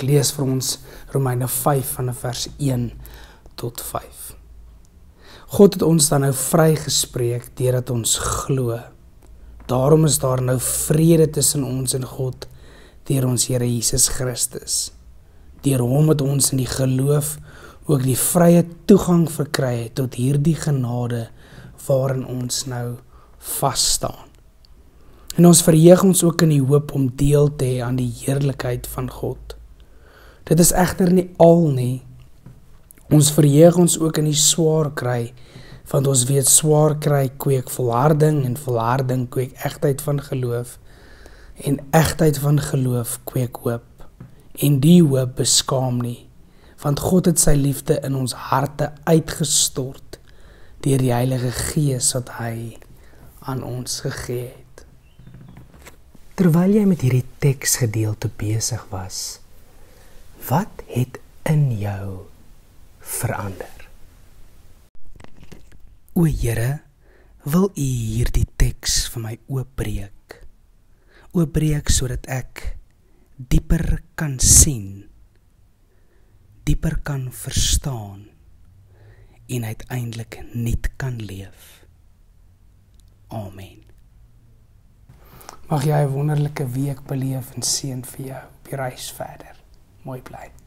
Ek lees vir ons Romeine 5 vanaf vers 1 tot 5. God het ons dan nou vrygespreek deurdat ons glo. Daarom is daar nou vrede tussen ons en God deur ons Here Jesus Christus. Deur hom het ons in die geloof ook die vrye toegang verkry tot hierdie genade waarin ons nou vas staan. En ons verheug ons ook in die hoop om deel te hê aan die heerlikheid van God. Dit is egter nie al nie. Ons verheug ons ook in die swaar kry, want ons weet swaar kry kweek volharding en volharding kweek egtheid van geloof en egtheid van geloof kweek hoop. En die hoop beskaam nie, want God het sy liefde in ons harte uitgestort deur die Heilige Gees wat hy aan ons gegee het. Terwyl jy met hierdie teksgedeelte besig was, wat het in jou verander? O Here, wil U hierdie teks vir my oopbreek? Oopbreek sodat ek dieper kan sien, dieper kan verstaan en uiteindelik nuut kan leef. Amen. Mag jy 'n wonderlike week beleef en seën vir jou op die reis verder. Mooi bly.